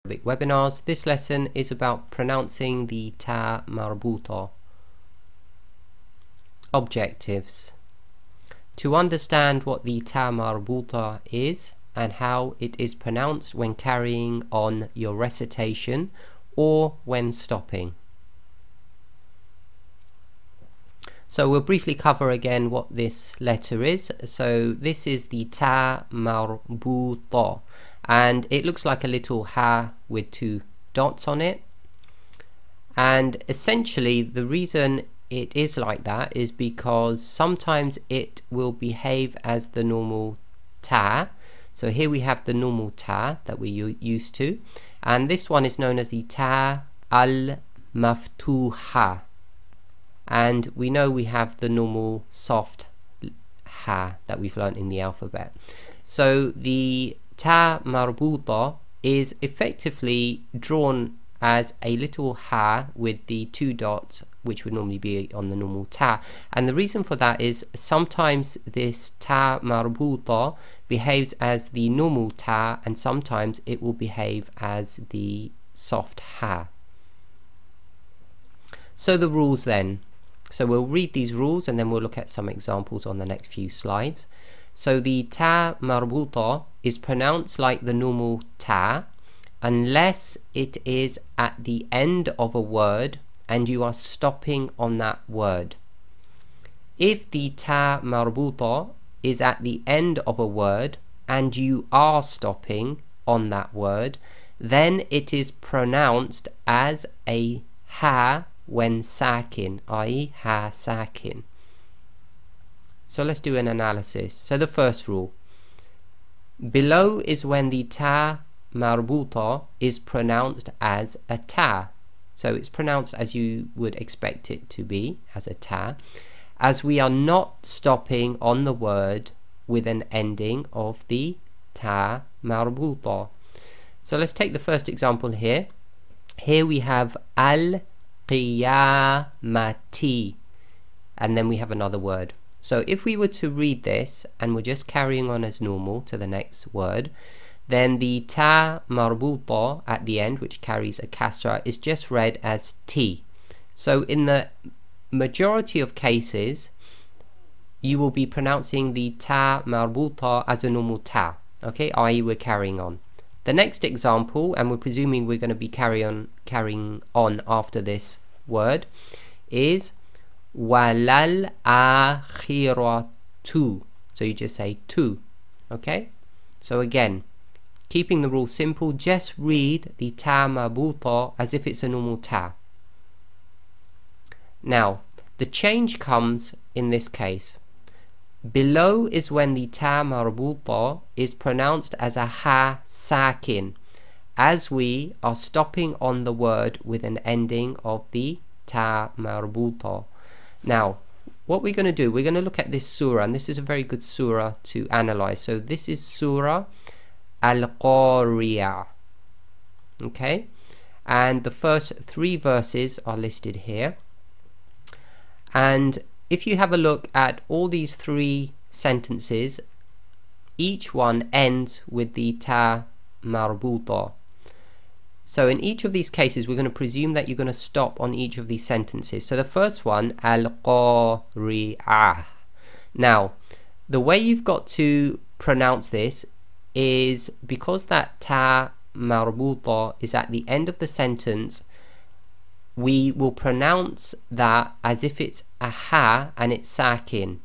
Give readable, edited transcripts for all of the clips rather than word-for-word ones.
webinars. This lesson is about pronouncing the ta marbuta. Objectives: to understand what the ta marbuta is and how it is pronounced when carrying on your recitation or when stopping. So we'll briefly cover again what this letter is. So this is the ta marbuta, and it looks like a little ha with two dots on it. And essentially the reason it is like that is because sometimes it will behave as the normal ta. So here we have the normal ta that we're used to, and this one is known as the ta al maftuha, and we know we have the normal soft ha that we've learned in the alphabet. So the ta marbuta is effectively drawn as a little ha with the two dots, which would normally be on the normal ta. And the reason for that is sometimes this ta marbuta behaves as the normal ta, and sometimes it will behave as the soft ha. So the rules then. So we'll read these rules and then we'll look at some examples on the next few slides. So the ta marbuta is pronounced like the normal ta unless it is at the end of a word and you are stopping on that word. If the ta marbuta is at the end of a word and you are stopping on that word, then it is pronounced as a ha when sakin, i.e. ha sakin. So let's do an analysis. So the first rule. Below is when the ta marbuta is pronounced as a ta. So it's pronounced as you would expect it to be, as a ta, as we are not stopping on the word with an ending of the ta marbuta. So let's take the first example here. Here we have al-qiyamati, and then we have another word. So if we were to read this and we're just carrying on as normal to the next word, then the ta marbuta at the end, which carries a kasra, is just read as t. So in the majority of cases you will be pronouncing the ta marbuta as a normal ta, okay, i.e. we're carrying on. The next example, and we're presuming we're going to be carrying on after this word, is walal akhiratu. So you just say tu, okay? So again, keeping the rule simple, just read the ta marbuta as if it's a normal ta. Now, the change comes in this case. Below is when the ta marbuta is pronounced as a ha sakin, as we are stopping on the word with an ending of the ta marbuta. Now, what we're going to do, we're going to look at this surah, and this is a very good surah to analyze. So this is surah Al-Qari'ah, okay, and the first three verses are listed here. And if you have a look at all these three sentences, each one ends with the ta marbuta. So in each of these cases, we're going to presume that you're going to stop on each of these sentences. So the first one, al-qari'ah. Now, the way you've got to pronounce this is because that ta marbuta is at the end of the sentence, we will pronounce that as if it's a ha and it's sakin.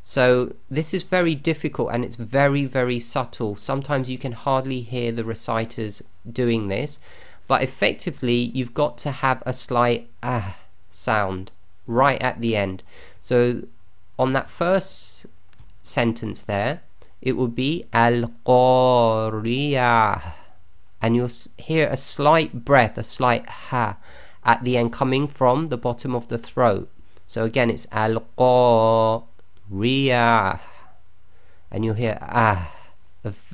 So this is very difficult and it's very, very subtle. Sometimes you can hardly hear the reciters doing this, but effectively you've got to have a slight ah sound right at the end. So on that first sentence there, it will be al-qari'ah, and you'll hear a slight breath, a slight ha at the end coming from the bottom of the throat. So again, it's al-qari'ah, and you'll hear ah,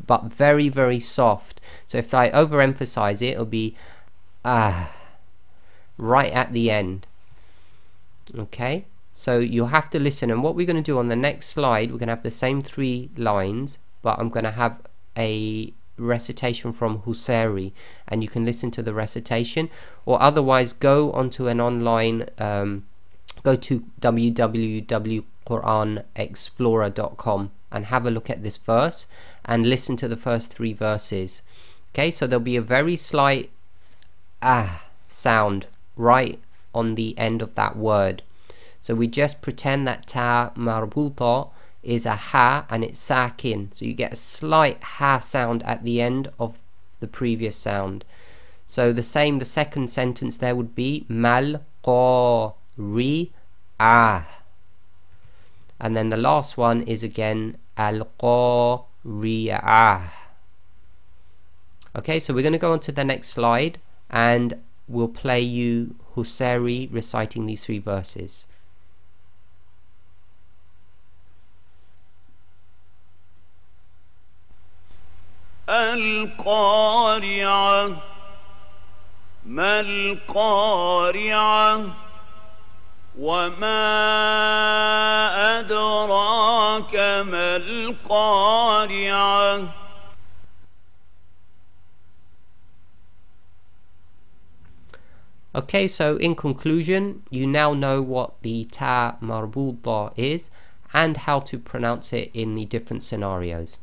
but very, very soft. So if I overemphasize it, it'll be ah right at the end. Okay, so you'll have to listen, and what we're going to do on the next slide, we're going to have the same three lines, but I'm going to have a recitation from Husari, and you can listen to the recitation, or otherwise go onto an online go to www.quranexplorer.com and have a look at this verse and listen to the first 3 verses. Okay, so there'll be a very slight sound right on the end of that word. So we just pretend that ta marbuta is a ha and it's sakin, so you get a slight ha sound at the end of the previous sound. So the second sentence there would be mal qari and then the last one is again al qari'ah. Okay, so we're going to go on to the next slide and we'll play you Husari reciting these 3 verses. القارعة ما القارعة وما أدراك ما القارعة. Okay, so in conclusion, you now know what the ta marbuta is and how to pronounce it in the different scenarios.